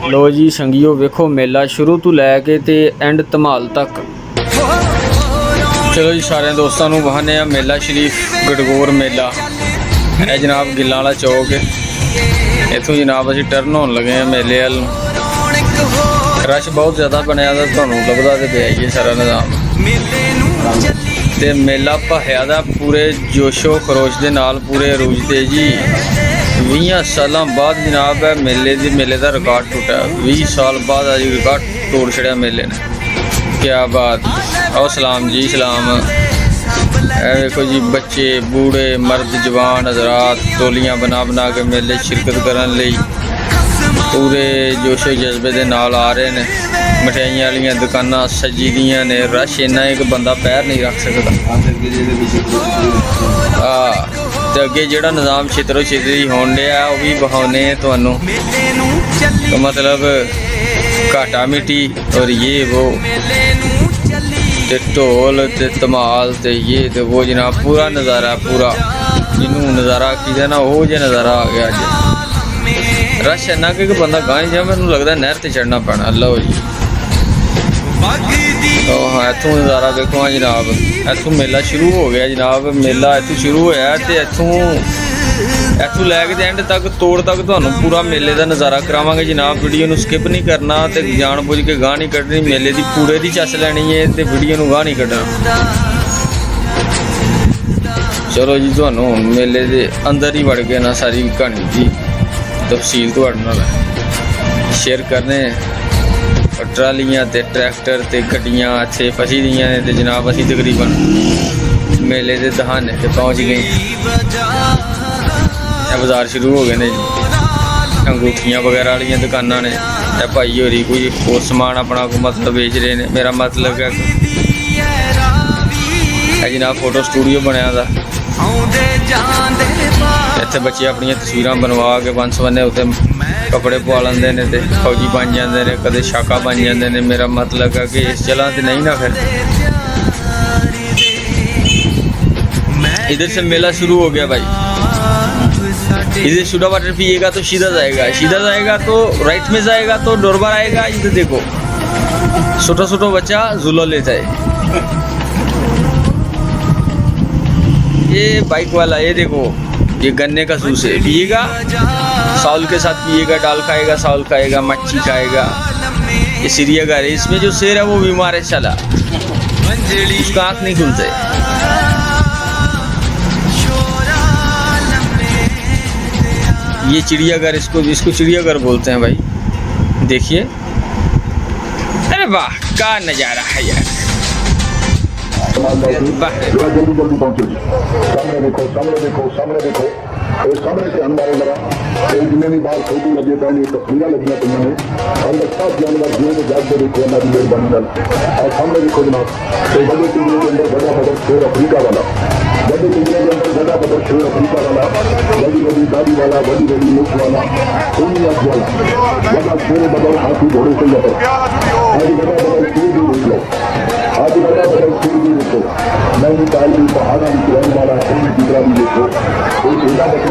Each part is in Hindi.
लो जी संगियो वेखो मेला शुरू तो लैके ते एंड धमाल तक। चलो जी सारे दोस्तों को बहाने आ मेला शरीफ गडगोर मेला है जनाब गिल्लां वाला चौक। इतों जनाब असीं टर्न होने लगे हैं मेले वाल। रश बहुत ज़्यादा बनया था, तुहानूं लभदा ते पिया ही सारा निज़ाम। ते मेला भखिया दा पूरे जोशो खरोश दे नाल पूरे अरूज ते जी। 20 सालों बाद जनाब है मेले का रिकॉर्ड टूटा। 20 साल बाद अज रिकॉर्ड तोड़ छड़िया मेले ने। क्या बात। और सलाम जी सलाम। देखो जी बच्चे बूढ़े मर्द जवान हजरात टोलियां बना बना के मेले शिरकत करने लई पूरे जोशो जज्बे दे नाल आ रहे ने। मठियाइयां वालियां दुकानां सजी दियां ने। रश इन्ना है कि बंदा पैर नहीं रख सकता। तो अगे जोड़ा निज़ाम छितरो छितरी होने दिया वह भी बहाने तुहानू। तो मतलब घाटा मिट्टी और ये वो ते ढोल ते धमाल ते ये ते वो जनाब पूरा नज़ारा पूरा जिन्हों नज़ारा आखीदा ना वो जो नज़ारा आ गया अज। रश इन्ना कि बंदा गांह जा मैनू लगता नहर ते चढ़ना पैना। लो जी तो हाँ इतों नज़ारा देखो हाँ जनाब। इतों मेला शुरू हो गया जनाब। मेला इतों शुरू होया ते इतों लैके एंड तक तोड़ तक तुहानूं पूरा मेले का नज़ारा करावांगे जनाब। वीडियो नूं स्किप नहीं करना ते जान बुझ के गांह नहीं कड्ढनी। मेले की पूरे की चस लैनी है ते वीडियो नूं गांह नहीं कड्ढना। चलो जी तुहानूं मेले के अंदर ही वड़ गए ना सारी कहानी की तफसील तुहाडे नाल शेयर करने। ट्रालियां ते ट्रैक्टर ते गड्डियां इत्थे फसी दियां ने ते जनाब असीं तकरीबन मेले के दहाने ते पहुँच गए। बाज़ार शुरू हो गए ने जी। अंगूठियां वगैरह वाली दुकानां ने। भाई होरी कोई होर समान अपना को मतलब बेच रहे हैं। मेरा मतलब है जनाब फोटो स्टूडियो बनया था। इत्थे बच्चे अपन तस्वीरां बनवा के बन सवन्ने उत्ते कपड़े पवा लेंदे ने ते फौजी बन जाते हैं कदे शाका बन जाते हैं। मेरा मतलब है कि इस चला तो नहीं ना फिर। इधर से मेला शुरू हो गया भाई। इधर सोडा वाटर पिएगा तो सीधा जाएगा, सीधा जाएगा तो राइट में जाएगा तो डोरबार आएगा। इधर देखो छोटा छोटा बच्चा झूला लेता है। ये बाइक वाला ये देखो ये गन्ने का जूस है पिएगा साउल के साथ पिएगा। दाल खाएगा साउल खाएगा मच्छी खाएगा। ये चिड़ियाघर है। इसमें जो शेर है वो बीमार है साला, उसका आँख नहीं खुलता है। ये चिड़ियाघर इसको चिड़ियाघर बोलते हैं भाई। देखिए अरे वाह क्या नज़ारा है यार। जल्दी पहुंचो। सामने देखो सामने देखो सामने देखो। सामने से अंदर जरा जितने भी बाहर फोटो लगे पहले तस्वीरें लगी तुमने और सब जानवर जो जाते देखो अल्लाह की मेहरबानी। और सामने देखो जनाब तो बड़े टीवी के अंदर बड़ा बड़ा शेर अफ्रीका वाला। बड़े टीवी के अंदर बड़ा बड़ा शेर अफ्रीका वाला। बड़ी बड़ी दाढ़ी वाला बड़ी बड़ी मुख वाला वाला बड़ा शेर बड़ा हाथी घोड़े से लगा। आज बड़ा बड़ा शेर भी देख लो। आज बड़ा बड़ा शेर भी देखो। नैनी ताल भी पहाड़ा भी रहने वाला शेर की तरह भी देखो। कोई छोटा बच्चे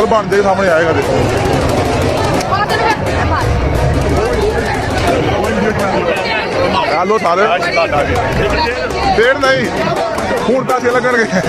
बनते सामने आएगा। देखो लो सारे पेड़ नहीं खून पैसे लगन गए।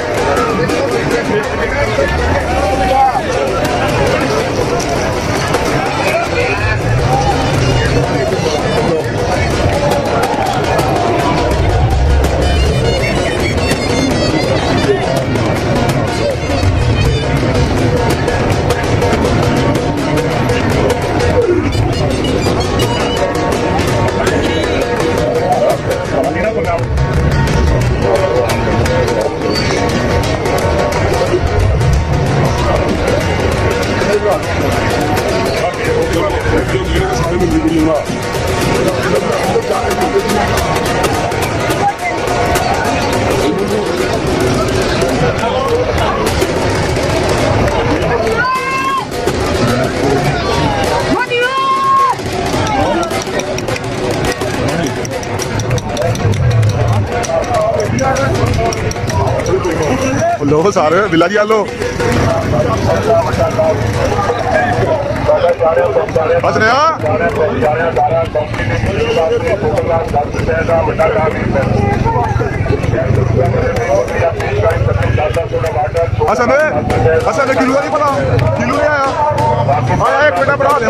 लो सारे बिला जी लो बस रहा असल किलो नहीं पता किलो नहीं आया हाँ एक बेटा बढ़ा दे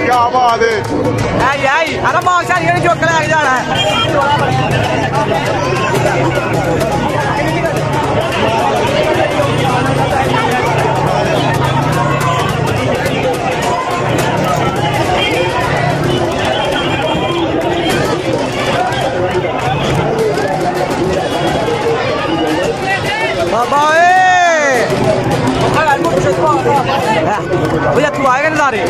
क्या बात है अरे मौसा ये जो कल जा रहा है भैया तू आएगा ना सारे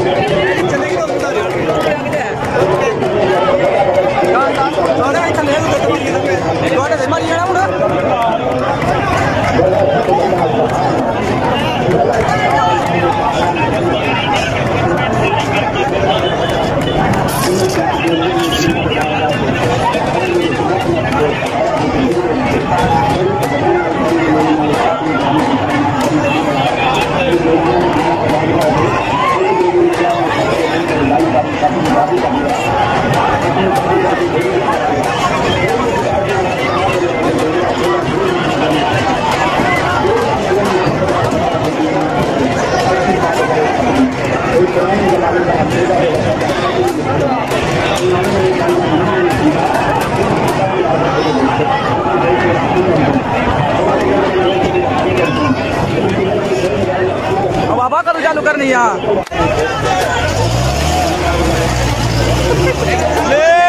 बाबा का तो चालू करनी यहाँ ले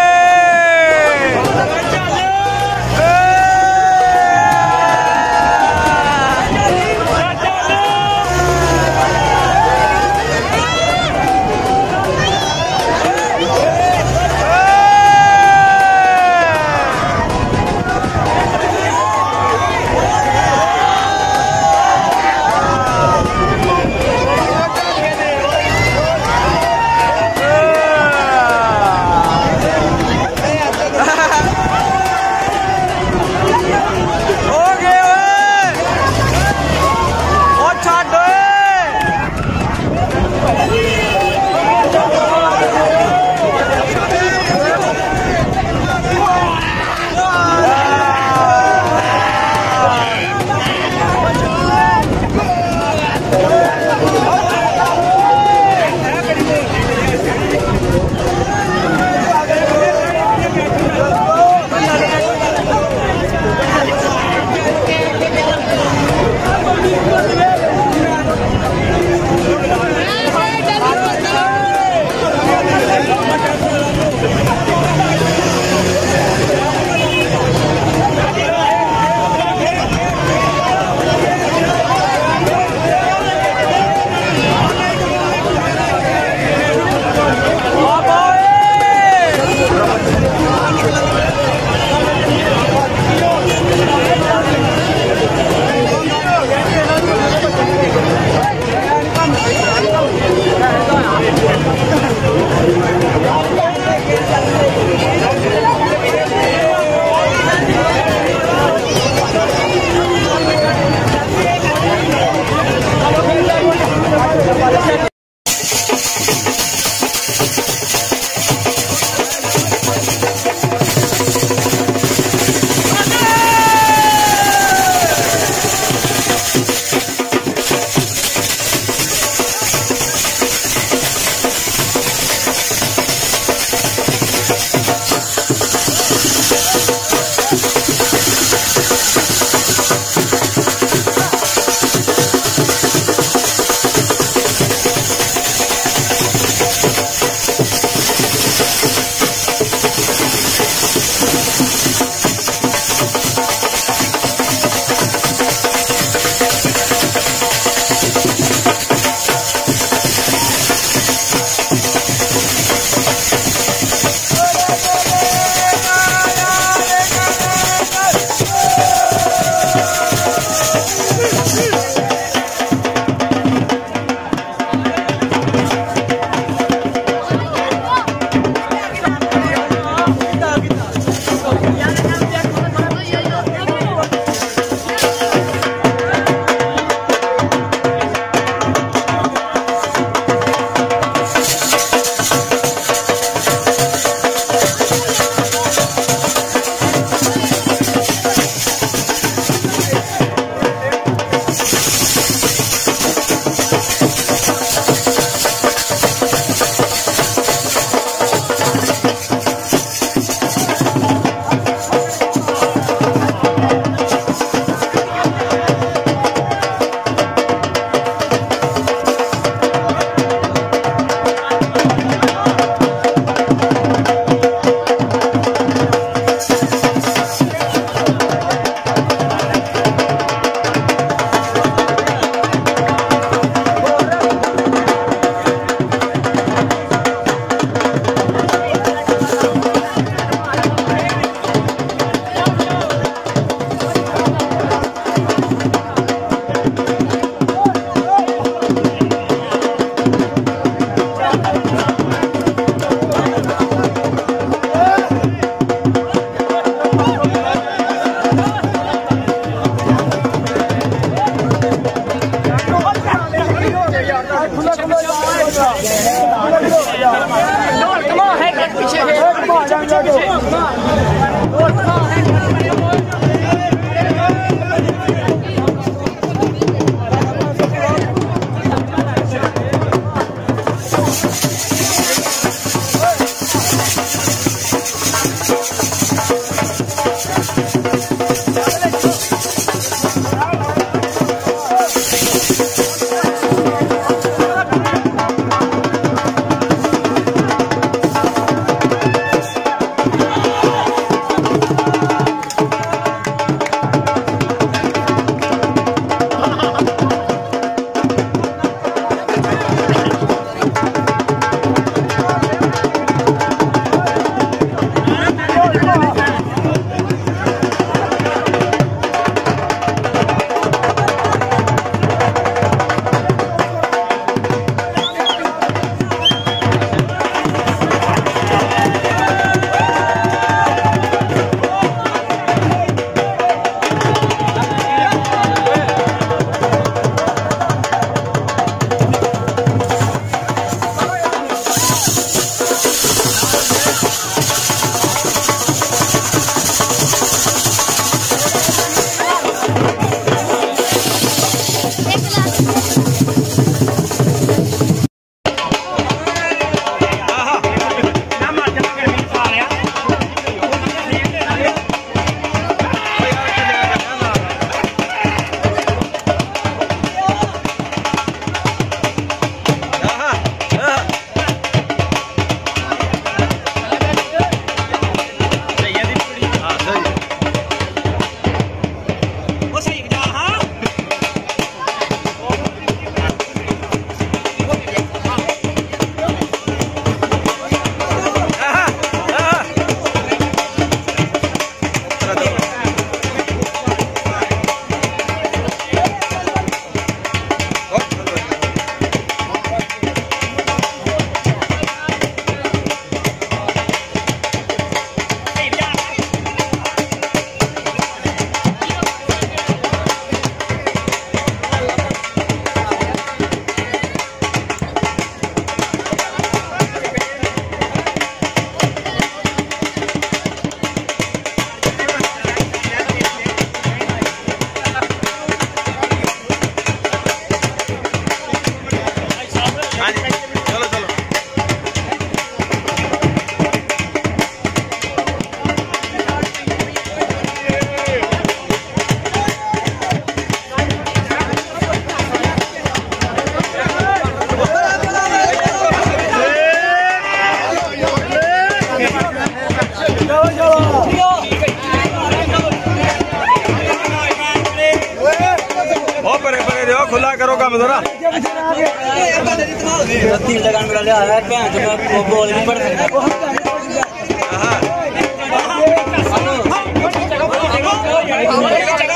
खुला करो काम जरा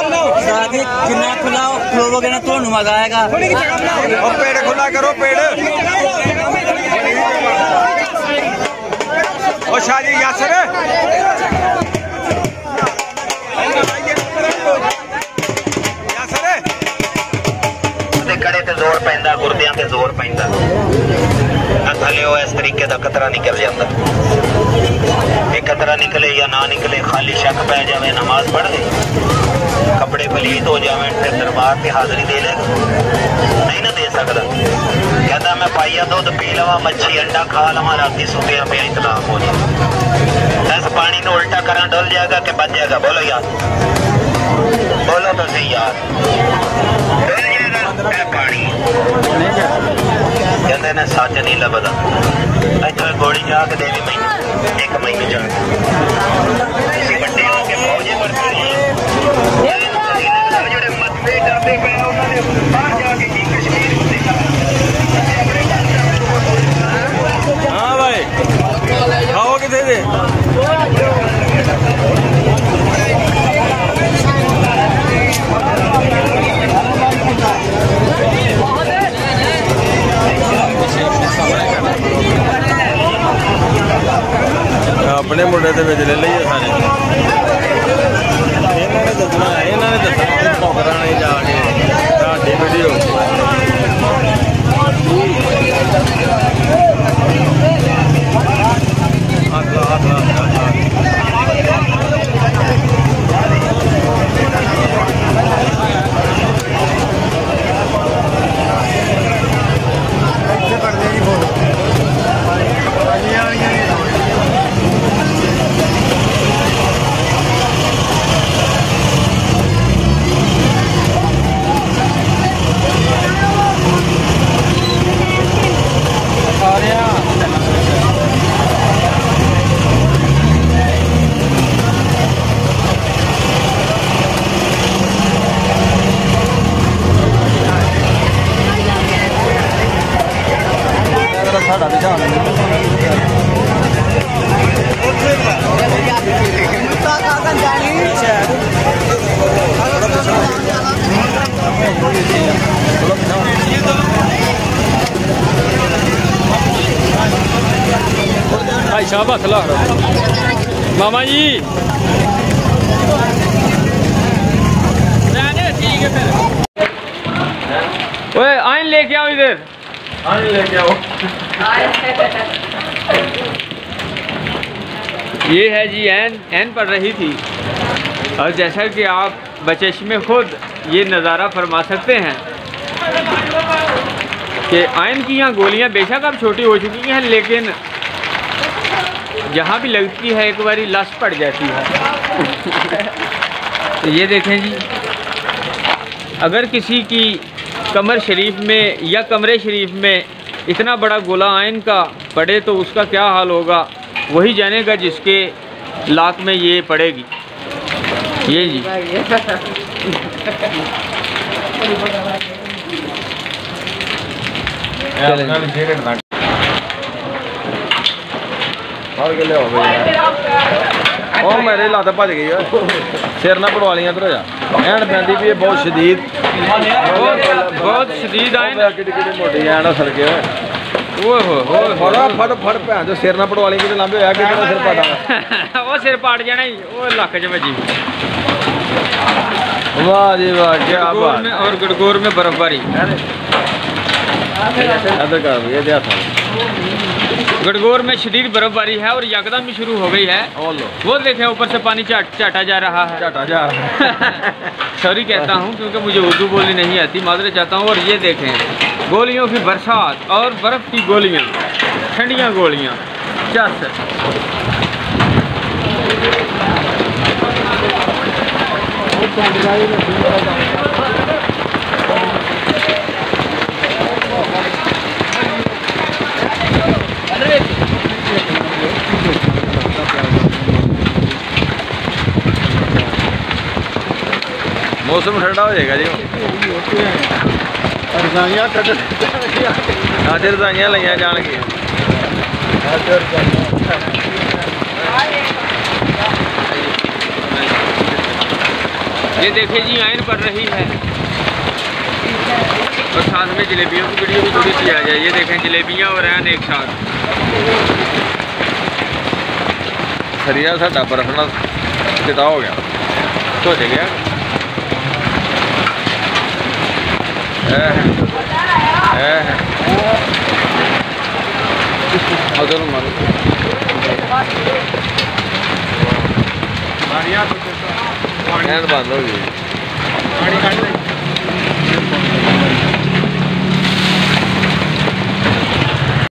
कितना खुला फ्लोगे ना तो मजा आएगा। पेड़ खुला करो पेड़ और शादी यासर जोर पैंदा थले इस तरीके का कतरा निकल जाता। ये कतरा निकले या ना निकले, खाली शक पै जाए, नमाज पढ़ ले, कपड़े पलीत हो जाए, फिर दरबार से हाजिरी दे लेगा? नहीं ना दे सकता। कहता मैं पाइया दूध पी लवा, मच्छी अंडा खा लवा, राती सुतिया पे इतलाक हो जाए। इस पानी को उल्टा करा डुल जाएगा कि बच जाएगा? बोलो यार, बोलो तो सही यार, डुल जाएगा पानी। कहते ने सच नहीं लभदा। इतना गोली जाके देवी महीने, एक महीने जाके किसी बड़े होके फौजे पर जोड़े मतभेद डरते पे उन्होंने बाहर जाके की कश्मीर को देखा। हाँ भाई, खाओ कितने दे? अपने मुंडे के ले लीए सारे। इन्होंने दसना कराने जाके साड़ी वीडियो भाई साहब हथ ला मामा जी। ओए आइन लेके आओ इधर, आइन लेके आओ। ये है जी एन पड़ रही थी, और जैसा कि आप बचेश में खुद ये नज़ारा फरमा सकते हैं कि आयन की यहाँ गोलियाँ बेशक अब छोटी हो चुकी हैं, लेकिन जहाँ भी लगती है एक बारी लस पड़ जाती है। तो ये देखें जी, अगर किसी की कमर शरीफ में या कमरे शरीफ में इतना बड़ा गोला आयन का पड़े तो उसका क्या हाल होगा, वही जानेगा जिसके लाक में ये पड़ेगी। ये जी मेरे लात भज गई है, सिर ना पड़वा लिया इधर जा एंड पैंदी भी बहुत शदीद, बहुत शदीद आए मोटी एंड सड़के फट फट भैन जो सिर ना पड़वा ली कि लांबे होया कि सिर पाटा वो सिर पाट जाना ही वो लक च बजी। वाह जी वाह, क्या बात। और गड़गोर में बर्फबारी, गड़गोर में शदीद बर्फबारी है और यकदम भी शुरू हो गई है। वो देखें ऊपर से पानी चाटा जा रहा है, सॉरी कहता हूँ क्योंकि मुझे उर्दू बोलनी नहीं आती, माजरे चाहता हूँ। और ये देखें गोलियों की बरसात और बर्फ़ की गोलियाँ, ठंडियाँ गोलियाँ। चस मौसम ठंडा हो जाएगा जी। रजाइयाँ आज रजाइयाँ लिया जाएंगी। ये देखिए जी आयन पड़ रही है और साथ में जलेबियों की वीडियो भी थोड़ी सी आ जाए। ये देखें जलेबियाँ और आयन एक साथ। सरिया साडा बर्फ नाल चिटा हो गया, धुज गया। उधर मारो बंद हो गई।